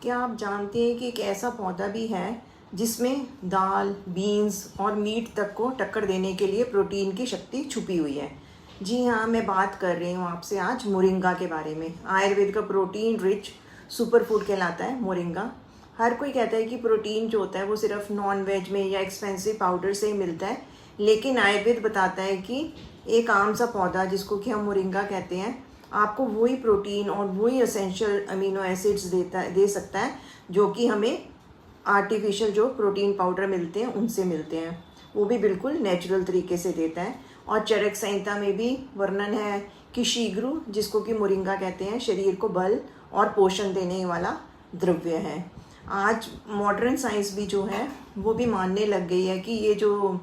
क्या आप जानते हैं कि एक ऐसा पौधा भी है जिसमें दाल, बीन्स और मीट तक को टक्कर देने के लिए प्रोटीन की शक्ति छुपी हुई है। जी हाँ, मैं बात कर रही हूँ आपसे आज मोरिंगा के बारे में। आयुर्वेद का प्रोटीन रिच सुपर फूड कहलाता है मोरिंगा। हर कोई कहता है कि प्रोटीन जो होता है वो सिर्फ नॉन वेज में या एक्सपेंसिव पाउडर से ही मिलता है, लेकिन आयुर्वेद बताता है कि एक आम सा पौधा जिसको कि हम मोरिंगा कहते हैं आपको वही प्रोटीन और वही एसेंशियल अमीनो एसिड्स दे सकता है जो कि हमें आर्टिफिशियल जो प्रोटीन पाउडर मिलते हैं उनसे मिलते हैं, वो भी बिल्कुल नेचुरल तरीके से देता है। और चरक संहिता में भी वर्णन है कि शीघ्र, जिसको कि मोरिंगा कहते हैं, शरीर को बल और पोषण देने वाला द्रव्य है। आज मॉडर्न साइंस भी जो है वो भी मानने लग गई है कि ये जो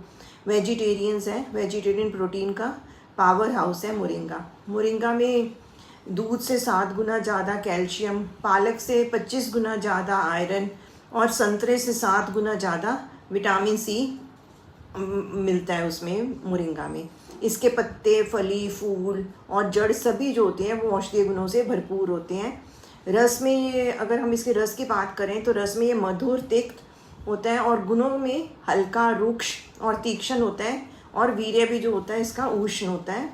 वेजिटेरियंस है, वेजिटेरियन प्रोटीन का पावर हाउस है मोरिंगा। मोरिंगा में दूध से 7 गुना ज़्यादा कैल्शियम, पालक से 25 गुना ज़्यादा आयरन और संतरे से 7 गुना ज़्यादा विटामिन सी मिलता है उसमें मोरिंगा में। इसके पत्ते, फली, फूल और जड़ सभी जो होते हैं वो औषधीय गुणों से भरपूर होते हैं। रस में ये, अगर हम इसके रस की बात करें तो रस में ये मधुर, तिक्त होता है और गुणों में हल्का, रुक्ष और तीक्ष्ण होता है। और वीर्य भी जो होता है इसका उष्ण होता है।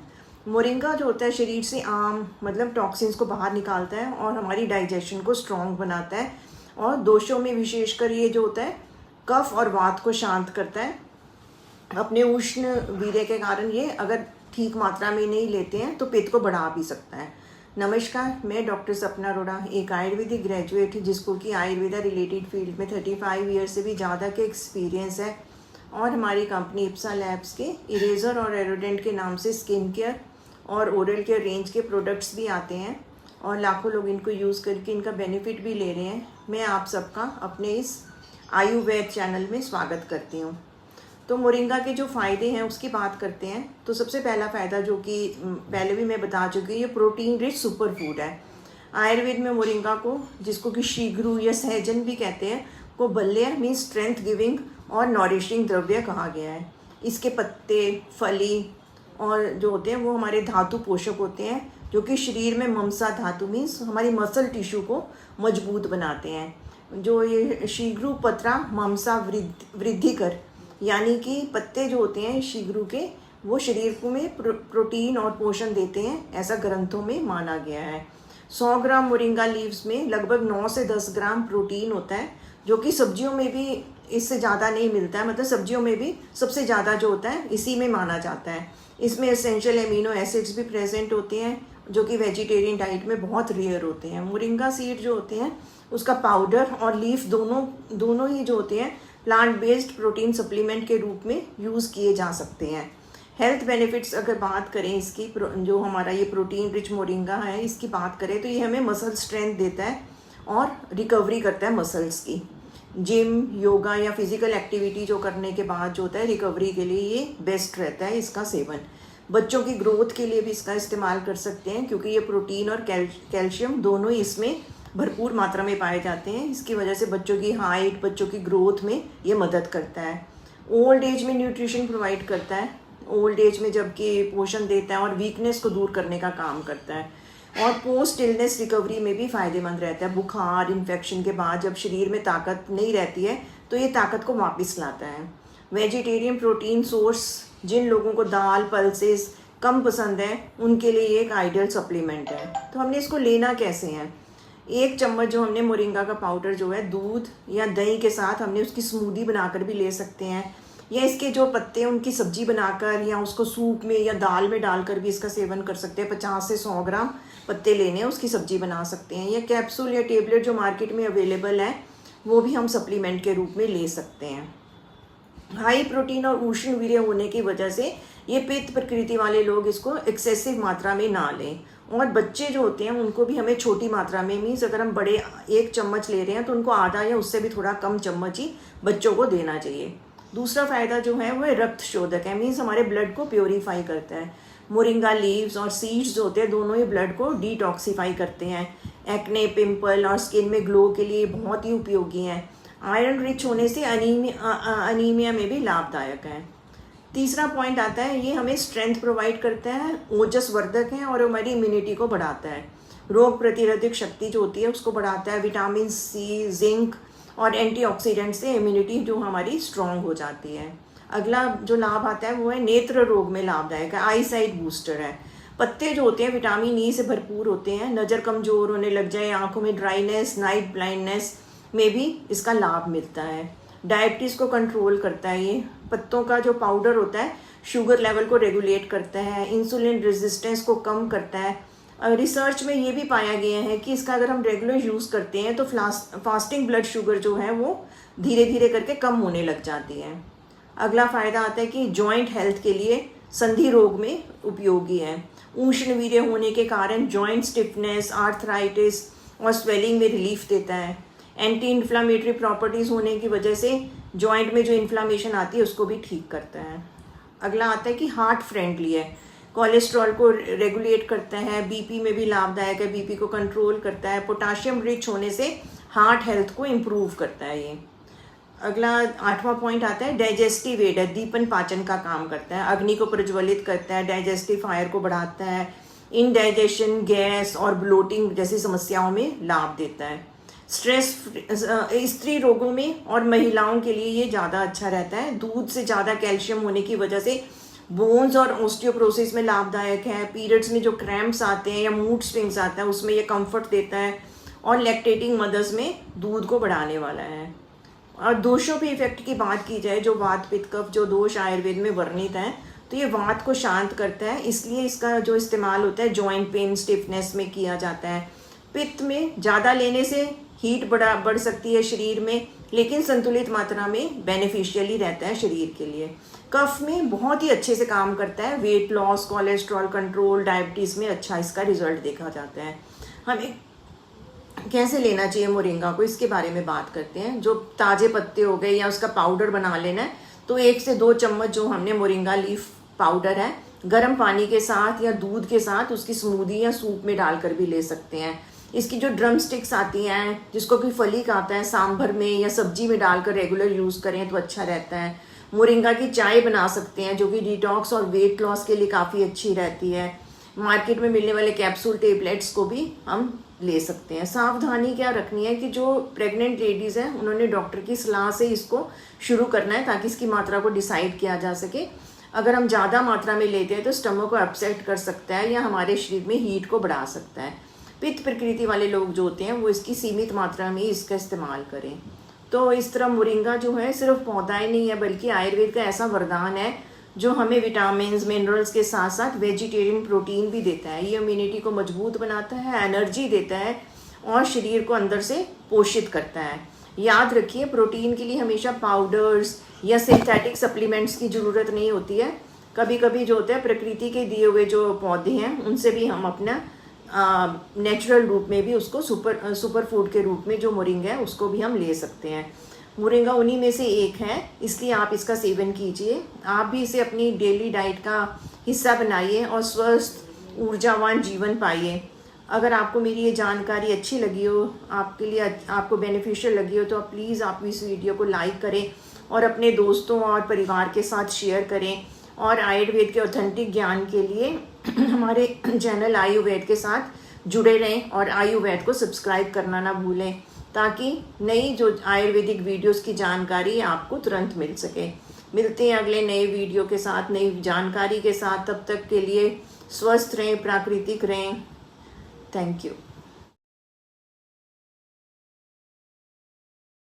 मोरिंगा जो होता है शरीर से आम मतलब टॉक्सिन्स को बाहर निकालता है और हमारी डाइजेशन को स्ट्रॉन्ग बनाता है। और दोषों में विशेषकर ये जो होता है कफ और वात को शांत करता है। अपने उष्ण वीर्य के कारण ये अगर ठीक मात्रा में नहीं लेते हैं तो पित्त को बढ़ा भी सकता है। नमस्कार, मैं डॉक्टर सपना अरोड़ा, एक आयुर्वेदिक ग्रेजुएट जिसको कि आयुर्वेदा रिलेटेड फील्ड में 35 ईयर से भी ज़्यादा के एक्सपीरियंस है। और हमारी कंपनी इप्सा लैब्स के इरेज़र और एरोडेंट के नाम से स्किन केयर और ओरल केयर रेंज के प्रोडक्ट्स भी आते हैं और लाखों लोग इनको यूज़ करके इनका बेनिफिट भी ले रहे हैं। मैं आप सबका अपने इस आयुर्वेद चैनल में स्वागत करती हूँ। तो मोरिंगा के जो फ़ायदे हैं उसकी बात करते हैं। तो सबसे पहला फ़ायदा जो कि पहले भी मैं बता चुकी हूँ, ये प्रोटीन रिच सुपर फूड है। आयुर्वेद में मोरिंगा को, जिसको कि शीघ्र या सहजन भी कहते हैं, को बल्य मीन स्ट्रेंथ गिविंग और नॉरिशिंग द्रव्य कहा गया है। इसके पत्ते, फली और जो होते हैं वो हमारे धातु पोषक होते हैं जो कि शरीर में ममसा धातु मीन्स हमारी मसल टिश्यू को मजबूत बनाते हैं। जो ये शीघ्र पत्रा ममसा वृद्धि कर, यानी कि पत्ते जो होते हैं शीघ्र के, वो शरीर को में प्रोटीन और पोषण देते हैं, ऐसा ग्रंथों में माना गया है। 100 ग्राम मोरिंगा लीव्स में लगभग 9 से 10 ग्राम प्रोटीन होता है, जो कि सब्जियों में भी इससे ज़्यादा नहीं मिलता है। मतलब सब्जियों में भी सबसे ज़्यादा जो होता है इसी में माना जाता है। इसमें एसेंशियल एमिनो एसिड्स भी प्रेजेंट होते हैं जो कि वेजिटेरियन डाइट में बहुत रेयर होते हैं। मोरिंगा सीड जो होते हैं उसका पाउडर और लीफ दोनों ही जो होते हैं प्लांट बेस्ड प्रोटीन सप्लीमेंट के रूप में यूज़ किए जा सकते हैं। हेल्थ बेनिफिट्स अगर बात करें इसकी, जो हमारा ये प्रोटीन रिच मोरिंगा है इसकी बात करें तो ये हमें मसल स्ट्रेंथ देता है और रिकवरी करता है मसल्स की। जिम, योगा या फिजिकल एक्टिविटी जो करने के बाद जो होता है रिकवरी के लिए ये बेस्ट रहता है इसका सेवन। बच्चों की ग्रोथ के लिए भी इसका इस्तेमाल कर सकते हैं क्योंकि ये प्रोटीन और कैल्शियम दोनों ही इसमें भरपूर मात्रा में पाए जाते हैं। इसकी वजह से बच्चों की हाइट, बच्चों की ग्रोथ में ये मदद करता है। ओल्ड एज में न्यूट्रिशन प्रोवाइड करता है, ओल्ड एज में जबकि पोषण देता है और वीकनेस को दूर करने का काम करता है। और पोस्ट इलनेस रिकवरी में भी फ़ायदेमंद रहता है। बुखार, इन्फेक्शन के बाद जब शरीर में ताकत नहीं रहती है तो ये ताकत को वापस लाता है। वेजिटेरियन प्रोटीन सोर्स, जिन लोगों को दाल, पल्सेस कम पसंद है उनके लिए एक आइडियल सप्लीमेंट है। तो हमने इसको लेना कैसे है? 1 चम्मच जो हमने मोरिंगा का पाउडर जो है दूध या दही के साथ हमने उसकी स्मूदी बनाकर भी ले सकते हैं, या इसके जो पत्ते हैं उनकी सब्जी बनाकर या उसको सूप में या दाल में डालकर भी इसका सेवन कर सकते हैं। 50 से 100 ग्राम पत्ते लेने हैं, उसकी सब्जी बना सकते हैं। या कैप्सूल या टेबलेट जो मार्केट में अवेलेबल है वो भी हम सप्लीमेंट के रूप में ले सकते हैं। हाई प्रोटीन और उष्ण वीर्य होने की वजह से ये पित्त प्रकृति वाले लोग इसको एक्सेसिव मात्रा में ना लें। और बच्चे जो होते हैं उनको भी हमें छोटी मात्रा में, मीन्स अगर हम बड़े 1 चम्मच ले रहे हैं तो उनको आधा या उससे भी थोड़ा कम चम्मच ही बच्चों को देना चाहिए। दूसरा फ़ायदा जो है वो रक्त शोधक है, मीन्स हमारे ब्लड को प्योरीफाई करता है। मोरिंगा लीव्स और सीड्स जो होते हैं दोनों ही ब्लड को डिटॉक्सीफाई करते हैं। एक्ने, पिंपल और स्किन में ग्लो के लिए बहुत ही उपयोगी हैं। आयरन रिच होने से अनीमिया में भी लाभदायक है। तीसरा पॉइंट आता है, ये हमें स्ट्रेंथ प्रोवाइड करता है, ओजस वर्धक है और हमारी इम्यूनिटी को बढ़ाता है। रोग प्रतिरोधक शक्ति जो होती है उसको बढ़ाता है। विटामिन सी, जिंक और एंटीऑक्सीडेंट से इम्यूनिटी जो हमारी स्ट्रांग हो जाती है। अगला जो लाभ आता है वो है नेत्र रोग में लाभदायक है, आई साइट बूस्टर है। पत्ते जो होते हैं विटामिन ई से भरपूर होते हैं। नज़र कमज़ोर होने लग जाए, आंखों में ड्राइनेस, नाइट ब्लाइंडनेस में भी इसका लाभ मिलता है। डायबिटीज़ को कंट्रोल करता है ये। पत्तों का जो पाउडर होता है शुगर लेवल को रेगुलेट करता है, इंसुलिन रेजिस्टेंस को कम करता है। रिसर्च में ये भी पाया गया है कि इसका अगर हम रेगुलर यूज़ करते हैं तो फास्टिंग ब्लड शुगर जो है वो धीरे धीरे करके कम होने लग जाती है। अगला फ़ायदा आता है कि जॉइंट हेल्थ के लिए संधि रोग में उपयोगी है। उष्णवीर्य होने के कारण जॉइंट स्टिफनेस, आर्थराइटिस और स्वेलिंग में रिलीफ देता है। एंटी इन्फ्लामेटरी प्रॉपर्टीज़ होने की वजह से जॉइंट में जो इन्फ्लामेशन आती है उसको भी ठीक करता है। अगला आता है कि हार्ट फ्रेंडली है, कोलेस्ट्रॉल को रेगुलेट करता है, बीपी में भी लाभदायक है, बीपी को कंट्रोल करता है। पोटाशियम रिच होने से हार्ट हेल्थ को इम्प्रूव करता है ये। अगला 8वां पॉइंट आता है डाइजेस्टिव एड है, दीपन पाचन का काम करता है, अग्नि को प्रज्वलित करता है, डाइजेस्टिव फायर को बढ़ाता है, इनडाइजेशन, गैस और ब्लोटिंग जैसी समस्याओं में लाभ देता है। स्ट्रेस स्त्री रोगों में और महिलाओं के लिए ये ज़्यादा अच्छा रहता है। दूध से ज़्यादा कैल्शियम होने की वजह से बोन्स और ऑस्टियोप्रोसिस में लाभदायक है। पीरियड्स में जो क्रैम्प्स आते हैं या मूड स्विंग्स आता है उसमें ये कंफर्ट देता है और लैक्टेटिंग मदर्स में दूध को बढ़ाने वाला है। और दोषों पे इफेक्ट की बात की जाए, जो वात पित्त कफ जो दोष आयुर्वेद में वर्णित हैं, तो ये वात को शांत करता है, इसलिए इसका जो इस्तेमाल होता है जॉइंट पेन, स्टिफनेस में किया जाता है। पित्त में ज़्यादा लेने से हीट बढ़ सकती है शरीर में, लेकिन संतुलित मात्रा में बेनिफिशियली रहता है शरीर के लिए। कफ में बहुत ही अच्छे से काम करता है, weight loss, cholesterol control, diabetes में अच्छा इसका रिजल्ट देखा जाता है। हमें कैसे लेना चाहिए मोरिंगा को, इसके बारे में बात करते हैं। जो ताज़े पत्ते हो गए या उसका पाउडर बना लेना है, तो 1 से 2 चम्मच जो हमने मोरिंगा लीफ पाउडर है गर्म पानी के साथ या दूध के साथ उसकी स्मूदी या सूप में डालकर भी ले सकते हैं। इसकी जो ड्रम स्टिक्स आती हैं, जिसको कि फलीक आता है, सांभर में या सब्जी में डालकर रेगुलर यूज़ करें तो अच्छा रहता है। मोरिंगा की चाय बना सकते हैं जो कि डिटॉक्स और वेट लॉस के लिए काफ़ी अच्छी रहती है। मार्केट में मिलने वाले कैप्सूल टेबलेट्स को भी हम ले सकते हैं। सावधानी क्या रखनी है कि जो प्रेग्नेंट लेडीज़ हैं उन्होंने डॉक्टर की सलाह से इसको शुरू करना है ताकि इसकी मात्रा को डिसाइड किया जा सके। अगर हम ज़्यादा मात्रा में लेते हैं तो स्टमक को अपसेट कर सकता है या हमारे शरीर में हीट को बढ़ा सकता है। पित्त प्रकृति वाले लोग जो होते हैं वो इसकी सीमित मात्रा में इसका इस्तेमाल करें। तो इस तरह मोरिंगा जो है सिर्फ पौधा ही नहीं है बल्कि आयुर्वेद का ऐसा वरदान है जो हमें विटामिन्स, मिनरल्स के साथ साथ वेजिटेरियन प्रोटीन भी देता है। ये इम्यूनिटी को मजबूत बनाता है, एनर्जी देता है और शरीर को अंदर से पोषित करता है। याद रखिए, प्रोटीन के लिए हमेशा पाउडर्स या सिंथेटिक सप्लीमेंट्स की ज़रूरत नहीं होती है। कभी कभी जो होता है प्रकृति के दिए हुए जो पौधे हैं उनसे भी हम अपना नेचुरल रूप में भी उसको सुपर फूड के रूप में जो मोरिंगा है उसको भी हम ले सकते हैं। मोरिंगा उन्हीं में से एक है, इसलिए आप इसका सेवन कीजिए। आप भी इसे अपनी डेली डाइट का हिस्सा बनाइए और स्वस्थ ऊर्जावान जीवन पाइए। अगर आपको मेरी ये जानकारी अच्छी लगी हो, आपके लिए आपको बेनिफिशियल लगी हो, तो प्लीज़ आप इस वीडियो को लाइक करें और अपने दोस्तों और परिवार के साथ शेयर करें। और आयुर्वेद के ऑथेंटिक ज्ञान के लिए हमारे चैनल आयुर्वेद के साथ जुड़े रहें और आयुर्वेद को सब्सक्राइब करना ना भूलें ताकि नई जो आयुर्वेदिक वीडियोस की जानकारी आपको तुरंत मिल सके। मिलते हैं अगले नए वीडियो के साथ, नई जानकारी के साथ। तब तक के लिए स्वस्थ रहें, प्राकृतिक रहें। Thank you.